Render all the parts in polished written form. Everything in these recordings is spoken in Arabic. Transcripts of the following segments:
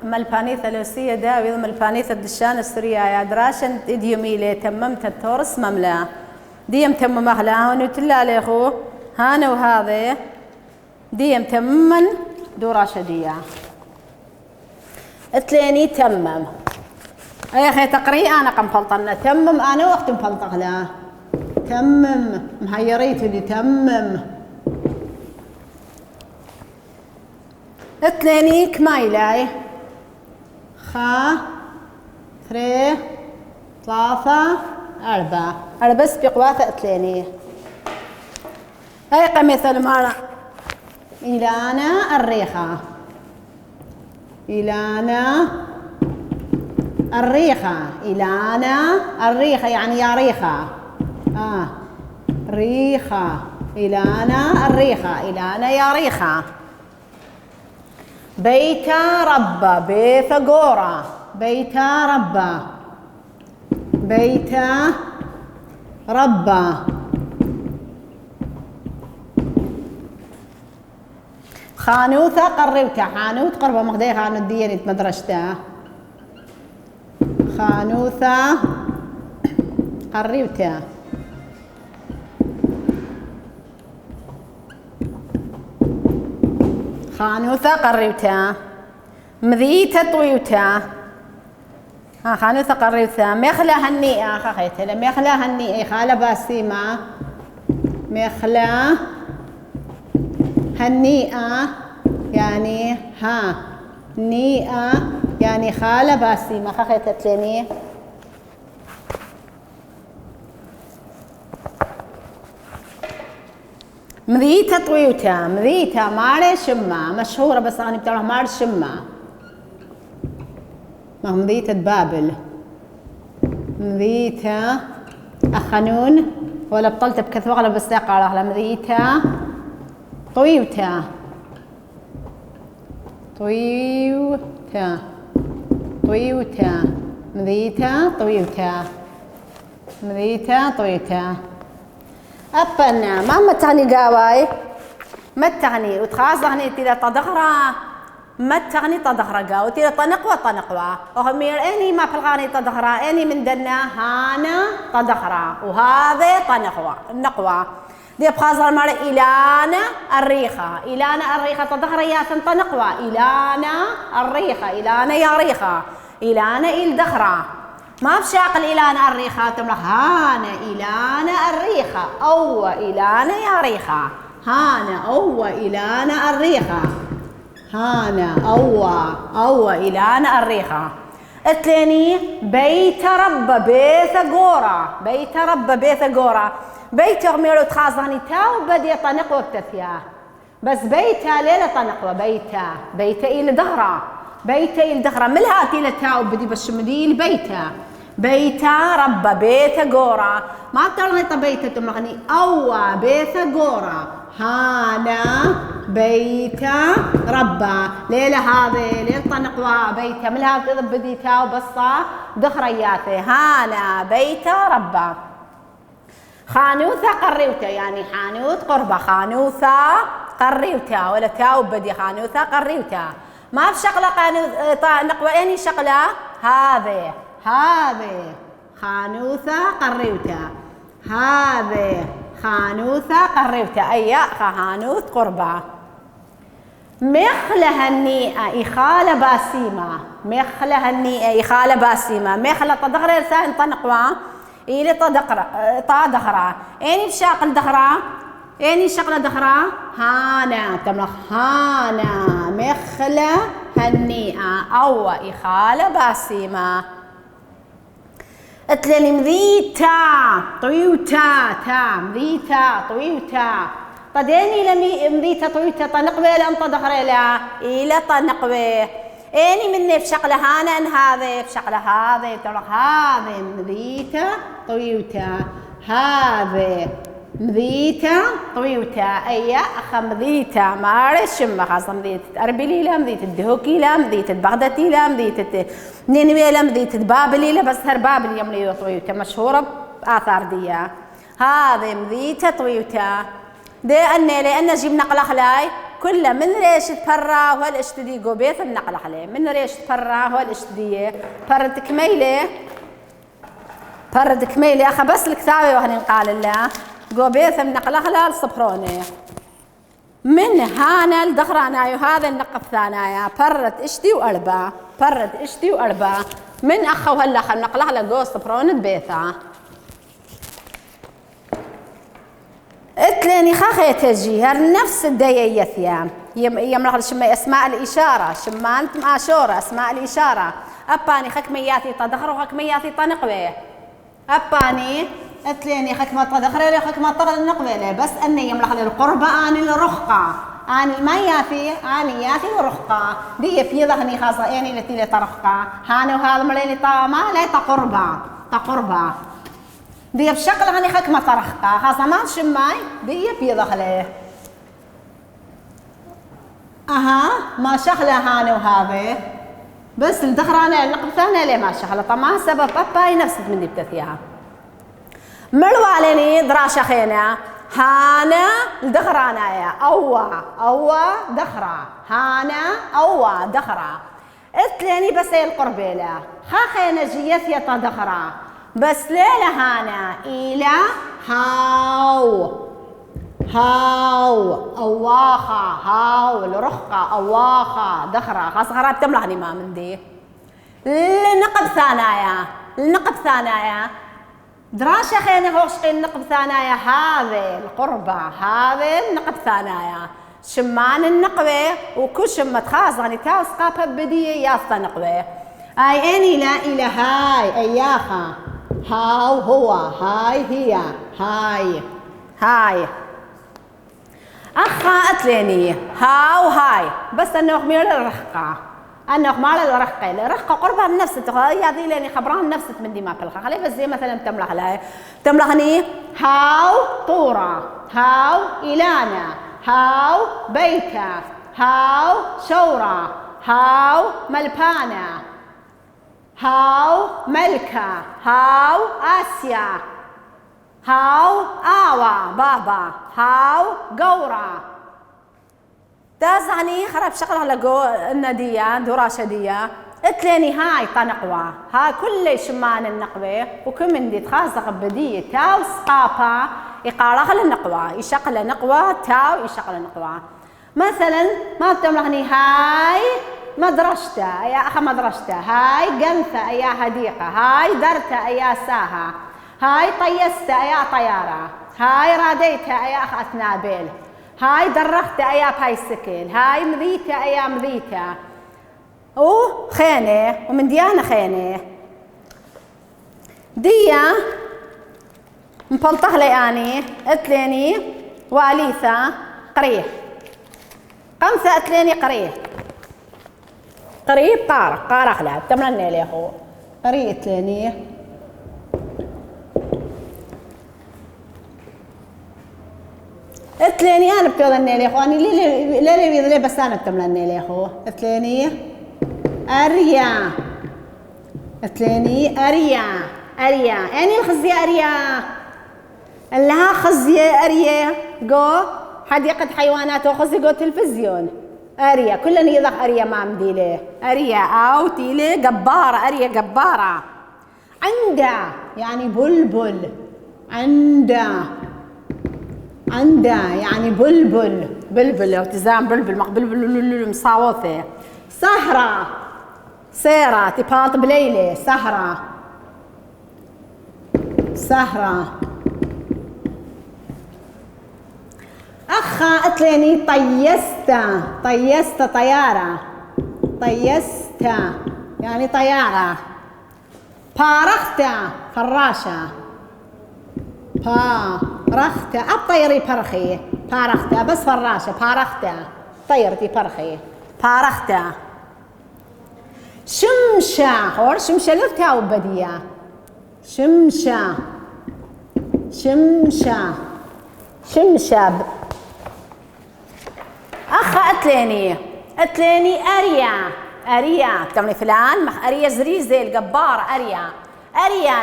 ملبانيثا لوسية داوي ملبانيثا الدشان السورية يا دراشن ديوميلي تممت التورس مملا ديم تمم أغلا ونتلا ليخو هانا وهذا ديم تممن دورا شدية اتليني تمم يا أخي تقري أنا قم فلطنا تمم أنا وقت مفلطغ له تمم مهيريتو اللي تمم اتليني كمايلاي خا ثري ثلاثة أربعة بس بقواثة اتليني هاي مثل مرة إلانا الريخة إلانا الريخة إلانا الريخة يعني يا ريخة ريخة إلانا الريخة إلانا يا ريخة بيتا ربا بيثاغورا بيتا ربا بيتا ربا خانوثة قربتها حانوت قربة مغدي خانوت ديني مدرشتها خانوثة قربتها خانوثة قربتها مذيتة طويوتها خانوثة قربتها مخلة هنيئة خخيتها مخلة هنيئة خالة باسيمة مخلة هنيئة يعني نيئة يعني خالة باسيمة خخيتها تليني مذيتة طويوتها مذيتة ماري شمة مشهورة بس أنا بتعرف ماري شمة ما هم مذيتة بابل مذيتة أخنون ولا بطلت بكث وغلب بس أقرأ مذيتة طويوتها طويوتها طويوتها مذيتة طويوتها مذيتة طويوتها أبنا ما تغني قاواي ما تغني وتخاصغني تلا تدخرا ما تغني تدخرا قاو تلا طنقوة وهمير أني ما في الغاني تدخرا أني من دنا هانا تدخرا وهذا نقوة دي بخاصة المرة إلانا الريخة إلانا الريخة تدخرا ياسن تنقوة إلانا الريخة إلانا يا ريخة إلانا إل دخرا ما بشاق الإلانا الريخة تملك هانا إلانا الريخة أو إلانا يا ريخة هانا أو إلانا الريخة هانا أو إلانا الريخة اتليني بيت رب بيثاغورا بيت رب بيثاغورا بيت غميرو تخاصني تاو بدي طنق وقتثيا بس بيتا ليلة طنق بيتا إلى دهرة بيتا إلى دهرة ملهاتي لتاو بدي بشمدي بيتا بيتا رب بيثاغورا ما بتعرفي طبيتا تمغني أو بيثاغورا هانا بيتا ربا ليلة هذه ليلة طنقوا بيتا ملها بدي تاو بصة دخرياته هانا بيتا ربا خانوثة قريوتا يعني حانوت قربة خانوثة قريوتا ولا تاو بدي خانوثة قريوتا ما في شغلة نقوى يعني شغلة هذه خانوثة قريوتا هذه خانوثة قريوتا أي خانوث قربة مخلة هنيئة إخالة باسيمة مخلة هنيئة إخالة باسيمة مخلة تدخر لسان طنقوة إلي تدخرة إني بشاق الدخرة إني شغلة دخرة هانا تملخ هانا مخلة هنيئة أو إخالة باسيمة اتلني مذيتا طويوتا مذيتا طويوتا طديني لمي مذيتا طويوتا طنقبه لأن تدخري لا إلى طنقبه إني مني في شغلة هانا إن هذا في شغلة هذا ترى هذا مذيتا طويوتا هذا مذيتا طويوتا أي أخ مذيتا ما أعرف شو خاصة مذيتا أربيلي لا مذيتا الدهوكي لا مذيتا بغدادي لا مذيتا نينوي لا مذيتا بابلي لا بس هر بابلي يملي طويوتا مشهورة بآثار ديا هذا مذيتا طويوتا لأن جبنا قلق لاي كله من ريش تبرا وهل اشتدي قوبيث النقل عليه من ريش تبرا وهل اشتدي برد كميلة أخا بس الكتابة وهني قال الله قوبيث النقل على الصبروني من هانا الدخراناي وهذا النقب ثانايا برد اشتي وأربا من أخا وهلا خل نقل على قوس صبرون بيثا اتلاني خاخي تجيهر نفس الدية ثيام يمرح شما اسماء الإشارة شما انت ماشورة اسماء الإشارة أباني خكمياتي تدخر وخكمياتي تنقوي أباني اتلاني خكمة تدخر لي خكمة تغل النقوي بس أني يمرح للقربة آني الرخقة آني المياتي آني ياتي الرخقة دي في ذهني خاصة آني التي لترخقة هاني وهذا مليني طامة لا تقربة دي بشكل هني خكمة طرخقة خاصة ما شماي دي بيضخله ما شغلة هاني وهذا بس الدخرانة النقب ثانية ليه ما شغلة طبعا سبب باباي نفس من دي بتثيها مرواليني دراشة خينا هانا الدخرانة أوا دخرة هانا أوا دخرة اتلاني بس القربيلة خاخينا جيث يتا دخرة بس ليلة هانا إلى هاو أواخا هاو الرخقة أواخا دخرة خاصة خراب تملعني ما من دي النقب ثانايا دراشة خيني هوشقي النقب ثانايا هذه القربة هذه النقب ثانايا شمان النقبة وكل شمت خاصة يعني تاوس قابها بدية ياسطة نقبة أي أني لا إلى هاي أياخا هاو هو هاي هي هاي أخا أتليني هاو هاي بس أنه ميل الرخقة أنه مال الرخقة قربها من نفسه يا ذي لاني خبران نفسه من دي ما بلخ خلي بس زي مثلا تملخني هاو طورة هاو إلانا هاو بيكة هاو شورة هاو ملبانة هاو ملكة هاو آسيا هاو آوا بابا هاو قورة دازعني خرب شغلها لقو الندية دراشة دية اتليني هاي طنقوة هاي كل شمان النقوة وكم من دي تخاصة بدية تاو سقابة يقارخ النقوة يشغل نقوة تاو يشغل نقوة مثلا ما بتملغني هاي مدرشته يا أخا مدرشته هاي قنثة يا هديقة هاي درته يا ساها هاي طيسته يا طيارة هاي راديته يا أخ أثنابيل هاي درخته يا بايسكل هاي مذيته يا مذيته خينة ومن ديانة خينة ديا مبلطه لي أني اتليني واليثة قريه قمثة اتليني قريه قريب قارق لها تمرني لي هو قريب اتليني اتليني انا بتوضني لي هو اني لي بس انا بتمرني لي هو اتليني اريا اتليني اريا يعني الخزيه اريا لها خزيه اريا جو حديقه حيوانات وخزيه جو تلفزيون اريا كلنا يضخ اريا ما مدي له اريا او تيله جباره اريا جباره عنده يعني بلبل عنده يعني بلبل التزام بلبل مقبل مصاوفه سهره سيره تباط بليله سهره أخا أتليني طيست طيارة طيست يعني طيارة بارخت فراشة بارخت الطيري برخي بارخت بس فراشة بارخت طيرتي برخي بارخت شمشة هور شمشة لفتها وبدية شمشة أخا أتليني أريا بتعملي فلان مخ أريا زريزة الجبار أريا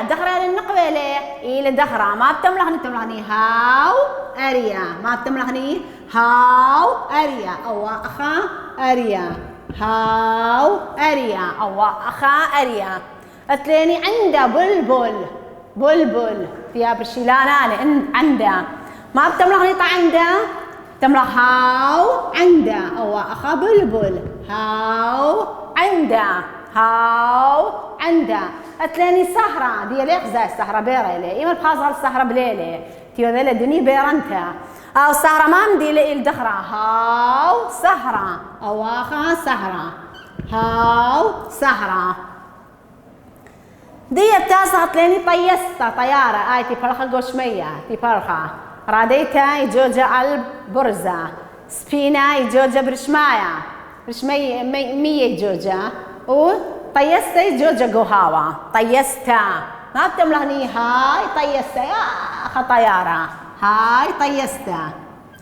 دخرة للنقبة ليه إلى دخرة ما بتملخني هاو أريا ما بتملخني هاو أريا أو أخا أريا هاو أريا أو أخا أريا. أتليني عنده بلبل بلبل فيها برشيلانة عنده ما بتملغ نيطة عنده تملغ هاو عنده أو أخا بلبل هاو عنده هاو عنده. أتلاني سهرة دي ليق زي السهرة بيريلي إيما بخاصة السهرة بليلي تيو ذا لدني بيرنتا أو سهرة ما مدي لي الدخرة هاو سهرة أو أخا سهرة هاو سهرة. دي بتاسها تلاني طيستا طيارة آي تي فرخة قوشمية تي فرخة راديتا يجوجة البرزة سفينة يجوجة برشماية برشمية مية يجوجة وطيستا يجوجة قهاوة طيستا ما بتملغني هاي طيستا يا أخا طيارة هاي طيستا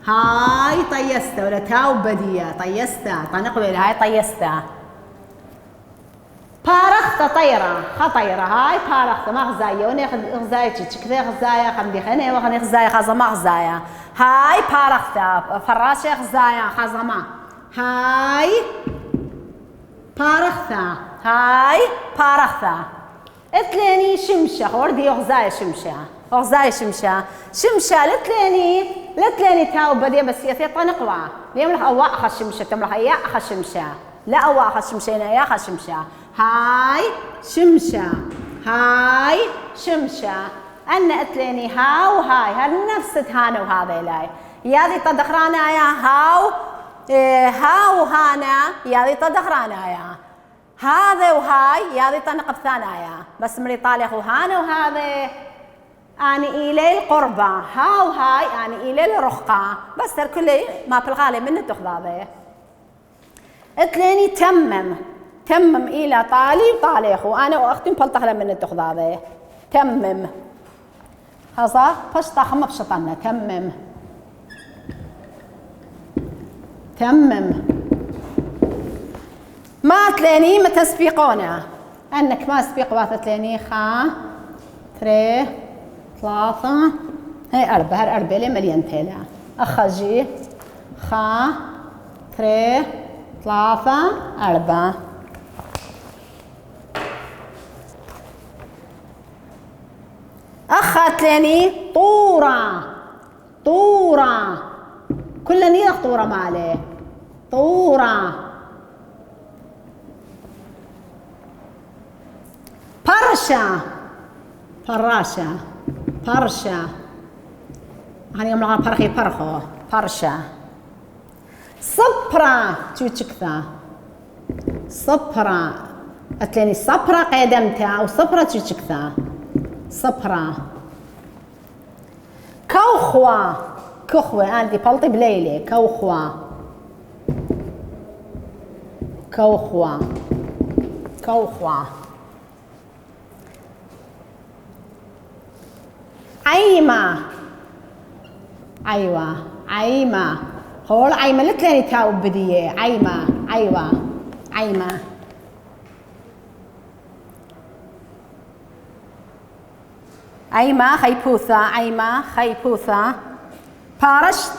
هاي طيستا ولا تاو بدية طيستا طنقبل هاي طيستا. بارخت طيرة خطيرة هاي بارخت ما غزاية وني غزاية كذا غزاية خمدي خني وخني غزاية خزما غزاية هاي بارخت فراشة غزاية خزما هاي بارخت هاي بارخت. اتليني شمشة وردي غزاية شمشة غزاية شمشة شمشة لتليني تاو بدي بس يثي طنقوا ليملح أواء أخذ شمشة تملح إياه أخذ شمشة لا أواء أخذ شمشة هنا إياه أخذ شمشة هاي شمشة هاي شمشة. أنا أتليني هاو هاي هاد نفس هانا وهذا لاي ياذي تدخرانا يا هاو هاو هانا ياذي تدخرانا يا هذا وهاي ياذي تنقب ثانايا بس مري طالع وهانا وهذا أنا إلي القربة هاو هاي أنا إلي الرخقة بس كله ما في الغالب منه تخذاذه. اتليني تمم إلى طالي وطاليخ وأنا وأختي مبلطخ من تخذاذه تمم هذا فشطة خم بشطنا تمم ما تليني ما تسبيقونا أنك ما سبيق واث تليني خا 3 3 هي 4 4 لي مليون تيلا أخجي خا 3 3 4 أخذت لاني طورة كل نيرق طورة مالي طورة. فرشة هاني يوم لغا فرخي فرخو فرشة. صبرة تشكثا صبرة أتلاني صبرة قدمتها وصبرة تشكثا صبرة. كوخوة عندي بلطي بليلي كوخوة. عيمة هول عيمة لتلاني تاو بديه عيمة عيمة خيبوثة بارشتا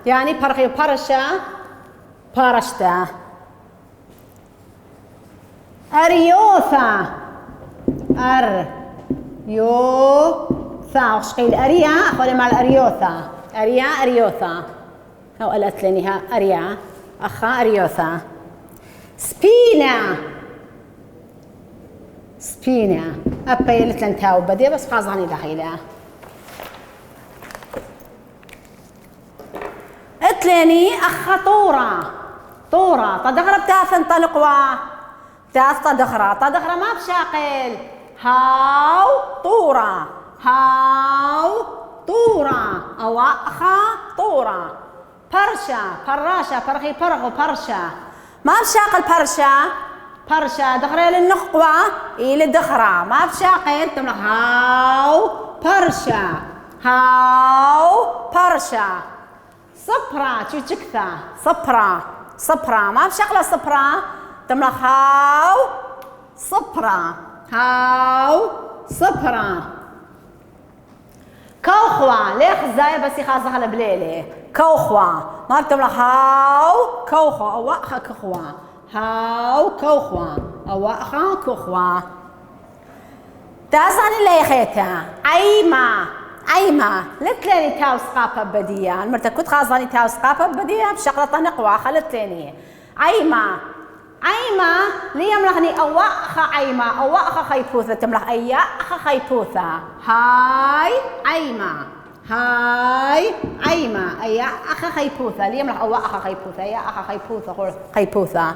يعني برخي بارشتا. أريوثا وشقيل أريا أخذ مع الأريوثا أريوثا أو قالت لنيها أريا أخا أريوثا. سبينا أبا يلتلن تاو بدي بس خازاني دخيلة. اتليني أخا طورة تدخرة بتاثن طلقوا تاث تدخرة ما بشاقل هاو طورة أو أخا طورة. فراشة فرخي فرغ برشا ما بشاقل برشا دخرة للنقوة إلى الدخرة ما بشاقل تملك هاو برشا. صبرة تشكثا صبرة ما بشاقل صبرة تملك هاو هاو صبرا. كوخوا ليه خزاية بس يخاصة على بليلة. كوخوا ما بتملا هاو كوخوا أو وأخا كوخوا. هاو كوخوا أو وأخا كوخوا. تاسعني اللي يخيتها عيما عيما لتلاني تاو سقافة بدية المرتا كنت خاصاني تاو سقافة بدية بشغلة نقوى خلتلاني عيما عيما لي يملغني أواخا عيما أواخا خيبوثة تملغ أيا أخا خيبوثة. هاي عيما هاي عيما أيا أخا خيبوثة لي يملغ أواخا خيبوثة أيا أخا خيبوثة خيبوثة.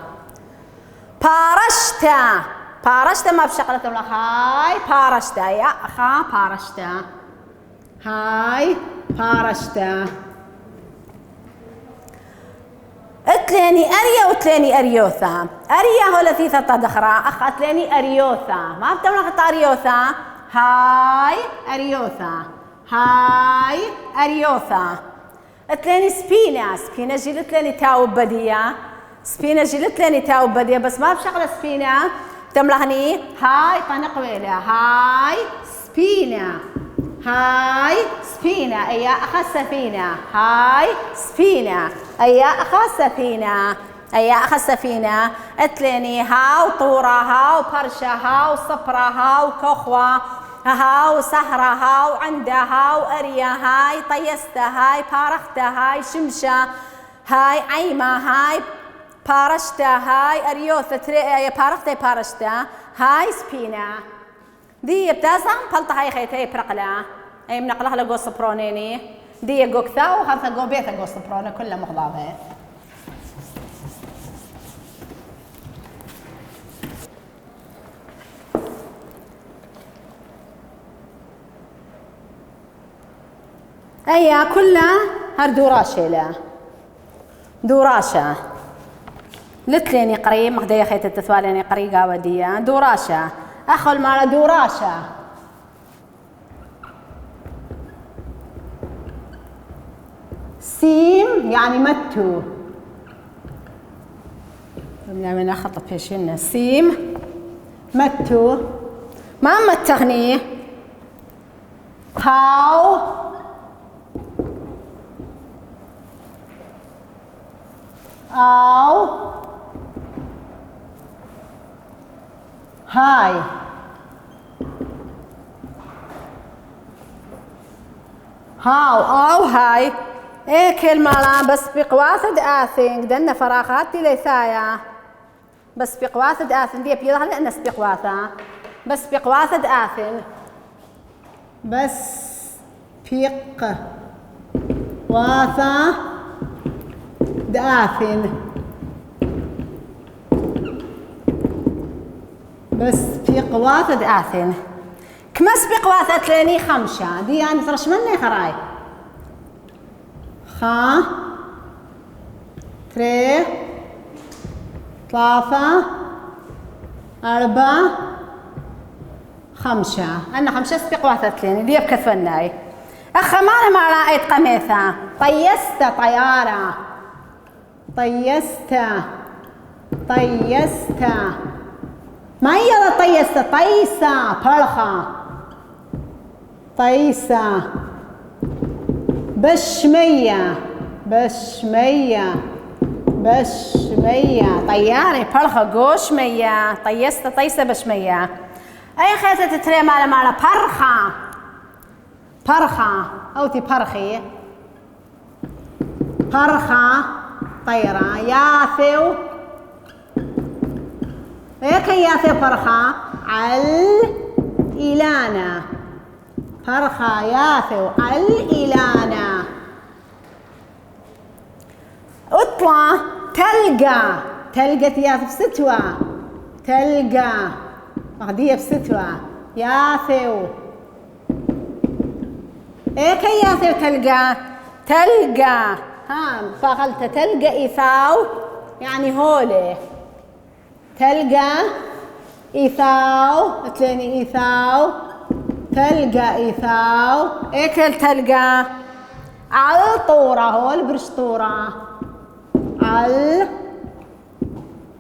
بارشتا بارشتا ما بشغلة تملغ هاي بارشتا يا أخا بارشتا. هاي بارشتا. اتلاني أريا وتلاني أريوثا. أريا هو لثيثة تدخرا أخ اتلاني أريوثا ما بتملغ أريوثا. هاي أريوثا هاي أريوثا. اتلاني سبينا سبينا جيلت لاني تاو بدية سبينا جيلت لاني تاو بدية بس ما بشغلة سبينا تملغني هاي طنقويلة. هاي سبينا هاي سفينة أيا أخا سفينة. هاي سفينة أيا أخا سفينة أيا أخا سفينة. اتليني هاو طورة هاو برشة هاو صبرة هاو كخوة هاو سهرة هاو عنده هاو أريا هاي طيستة هاي بارختة هاي شمشة هاي عيمة هاي بارشتة هاي أريوثة بارختة بارشتة. هاي سفينة دي بتاسم بلطة هاي خيتي برقلة أي منقلها لقوس برونيني دي جوكتا وهذا جو بيتا قوس برونة كله مغضابة. أيا كلها هردوراشة لا دوراشة لتليني قريب مخدية خيتي تثواليني قريقة ودية دوراشة أخل مالا دوراشة. سيم يعني متو من أخطب في شنة سيم متو ما متغني. هاو أو هاي هاو أو هاي إيه كلمة لا بس بقواسد آثين دنا فراغات ليسايا بس بقواسد آثين دي بيضها لأن بقواسا بس بقواسد آثين بس بيق واثا دآثين بس في قواثة دآثين كمس بقواثة تلاني خمشة دي يعني ترش مني خراي خا تري ثلاثة أربعة خمسة أنا خمسة بقواثة تلاني دي بكثفناي أخا ما رأيت قميثة طيست طيارة طيست طيست ما هي طيست طيسة فرخة طيسة بشمية بشمية بشمية طيارة فرخة قوشمية طيست طيسة بشمية أي خيطة تتري مالا فرخة فرخة أوتي فرخي فرخة طيرة ياثو هيك ياثو فرخة إلانا فرخة ياثو إلانا اطلع تلقى تلقى ياثو بستوى تلقى غدية بستوى ياثو هيك ياثو تلقى تلقى ها فقلت تلقى إيثاو يعني هولي تلقى إيثاو تليني إيثاو تلقى إيثاو إيكل تلقى على طورة هول برش طورة على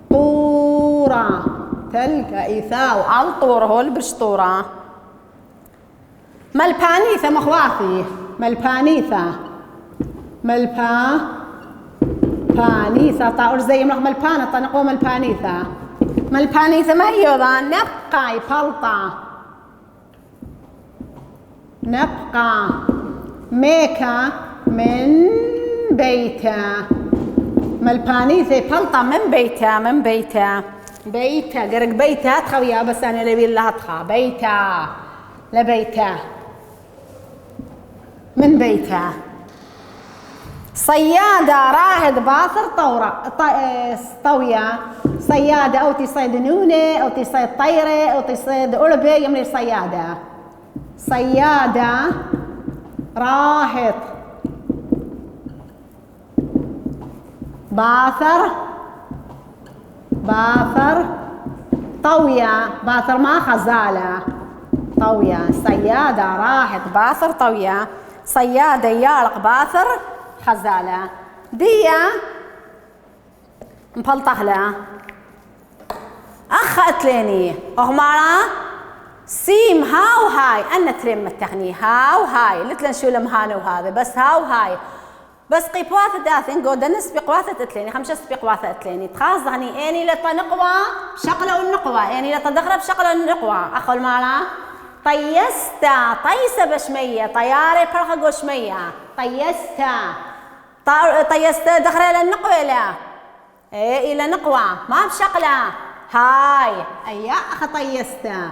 طورة تلقى إيثاو الطورة هو البرشطورة. ملبانيثة مخواثي ملبانيثة بانيثة طاور زي ملبانة طنقو ملبانيثة ملبانيثة ما يوضا نبقى يفلطة نبقى ميكا من بيته ملبانيثة يفلطة من بيته قرق بيته تخويا بس أنا اللي بيلا هتخا بيته لبيته من بيته. صيادة راهد باثر طوية صيادة أو تصيد نونة أو تصيد طيرة أو تصيد ألبة يمني صيادة راهد باثر طوية باثر ما خزالة طوية صيادة راهد باثر طوية صيادة يالق باثر خزالة. ديا مبلطخلة أخ أتليني أغمارا سيم هاو هاي أنا تلم التغني هاو هاي لتلن شو لمهانو هذا بس هاو هاي بس قيبواثة داثن قود نسبي قواثة أتليني 5 سبي قواثة أتليني تخاصني أني لطنقوى بشقلة النقوى أني لطدخرة بشقلة النقوى أخو المالا طيستا طيسة بشمية طيارة برخة قوشمية طيستا دخرة إلى النقوة إلى نقوى ما بشقلة هاي أي أخ طيستا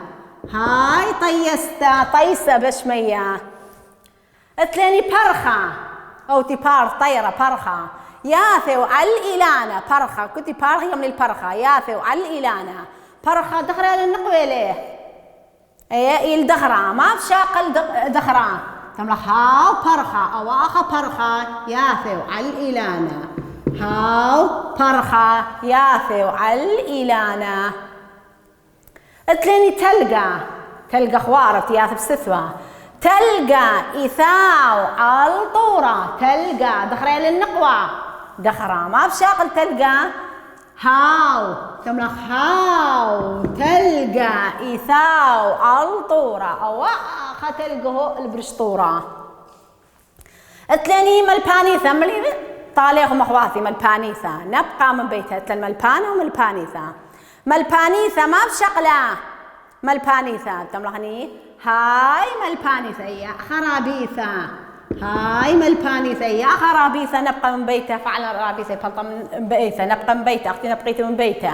هاي طيستا طيسة بشمية أتليني برخة أو تبار طيرة برخة ياثو على الإلانة برخة كنت بارخة من البرخة ياثو على الإلانة برخة دخرة إلى النقوة ليه ايه الدخرة ما بشاقل دخرة تملخ هاو برخة أو أخا برخة ياثو على الإلانة هاو برخة ياثو على الإلانة. اتليني تلقى خوارت ياثو بستوى تلقى إيثاو الطورة تلقى دخرة للنقوة دخرة ما بشاقل تلقى هاو تملخ هاو تلقى إيثاو الطورة أو أخا تلقى البرشطورة. اتلاني ملبانيثة ملي طاليخ مخواثي ملبانيثة نبقى من بيتها اتل ملبانة ملبانيثة ما بشقلة ملبانيثة تملخني هاي ملبانيثة يا خرابيثة هاي ملبانيثة يا خرابيثة نبقى من بيته فعلا رابيثة فلطة من بيته نبقى من بيته أختي نبقيت من بيته.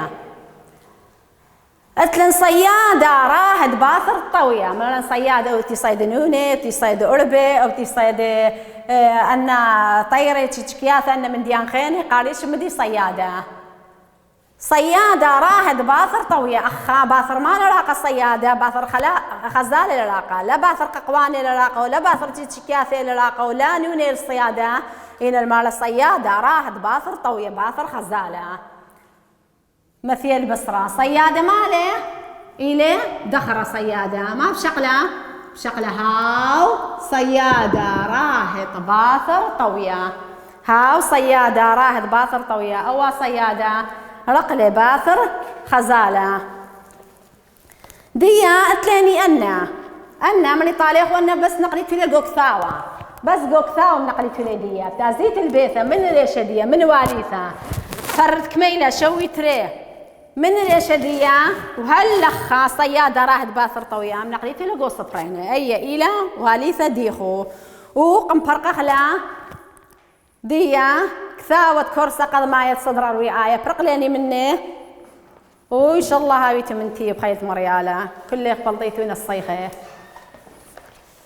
أتلن صيادة راهد باثر طوية مثلا صيادة أو تصيد نونة تصيد أربة أو تصيد أنا طيرة تشكياثة أنا من ديان خيني قاليش مدي صيادة راهد باثر طوية أخا باثر ما نلاقى صيادة باثر خزالة نلاقى لا باثر ققواني نلاقى ولا باثر تشكياثة نلاقى ولا نونة الصيادة إلى المال صيادة راهد باثر طوية باثر خزالة. مثل البصرة صيادة ماله إلى دخرة صيادة ما بشقلة هاو صيادة راهد باثر طوية هاو صيادة راهد باثر طوية أو صيادة رقلة باثر خزالة. ديا أتلاني أنا من طاليخ وأنا بس نقلت لي قوكثاوة بس قوكثاوة نقلت لي ديا تازيت البيثة من الرشدية من واليثة فرد كميلة شوي تريه من الرشدية وهاللخة صيادة راهد باثر طوية من نقلت لي قو صفرينة أي إلى واليثة ديخو وقمبرقة خلا ديا كثاوة كورسة قد ما يتصدر الوعاية برقليني منه وإن شاء الله هاويتو منتي بخيث مريالة كله قبلطيتوين الصيخة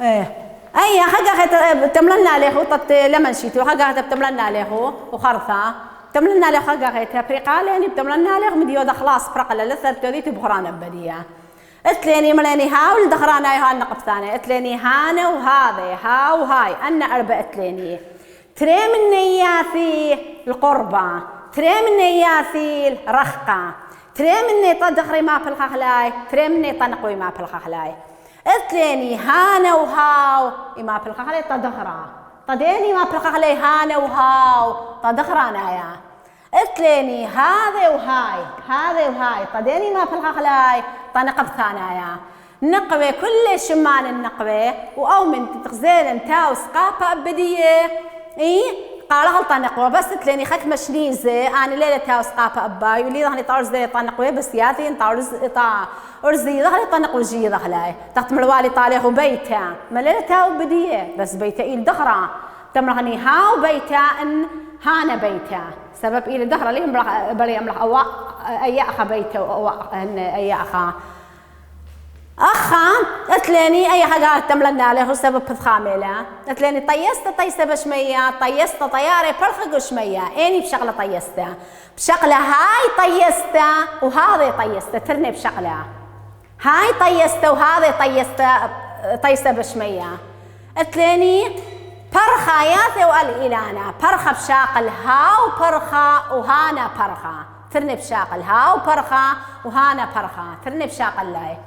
ايه اي حقا تملنا عليه وطت لمن شيتو حقا تملنا عليه وخرثة تملنا عليه حقا خيتها بريقاليني بتملنا عليه مديو خلاص برقلة لثر توديتو بخرانة بدية اتليني مليني هاول دخرانا يهان نقب ثاني اتليني هانا وهذا ها وهاي أنا أربع اتليني تري من نياثي القربة تري من نياثي الرخقة تري مني طدخري ما في الخخلاي تري مني طنقوي ما في الخخلاي اتليني هانا وهاو ما في الخخلاي طدخرا طديني ما في الخخلاي هانا وهاو طدخرانا يا اتليني هذا وهاي طديني ما في الخلاي طنقب ثانايا نقبة كل شمان النقبة وأو من تغزيل تاو سقافة أبدية قالها طنقوة بس تليني خك مشنيزة أنا ليلة تاو سقافة أباي ولي ظهري طارز زي طنقوة بس ياثين طارز أرزي ظهري طنقوة جي ظهلاي تحت ملوالي طاليه وبيتا ما ليلة تاو أبدية بس بيتا إيل دخرة تمرغني هاو بيتا إن هانا بيتا سبب إلى دهر ليهم بري أملح أو أي أخا بيته أو أي أخا أتلاني أي حاجة تملنا له سبب بثخاملة أتلاني طيسته بشمية طيسته طيارة برخق وشمية إني بشغلة طيسته بشغلة هاي طيسته وهذا طيسته ترني بشغلة هاي طيسته وهذا طيسته بشمية أتلاني برخة ياثي والإلانا برخة بشاقل هاو برخة وهانا برخة ترني بشاقل هاو برخة وهانا برخة ترني بشاقل لاي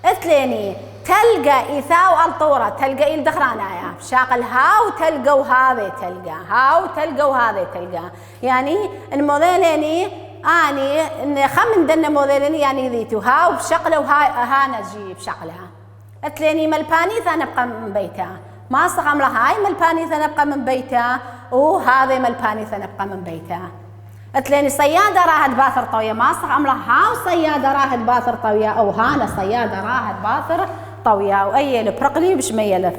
اتليني تلقى إيثاو الطورة تلقى إيل دخرانايا بشاقل هاو تلقى وهذا تلقى هاو تلقى وهذا تلقى يعني الموديليني اني خمن دنا موديليني يعني ذيتو هاو بشقله وهانا جي بشقلها اتليني ملبانيثا نبقى من بيتها ما استقام لها هاي ملبانيثا نبقى من بيتها وهذا ملبانيثا نبقى من بيتها اتليني صيادة راهد باثر طوية ما استقام لها هاو صيادة راهد باثر طوية او هانا صيادة راهد باثر طوية واي البرقلي بشمية لف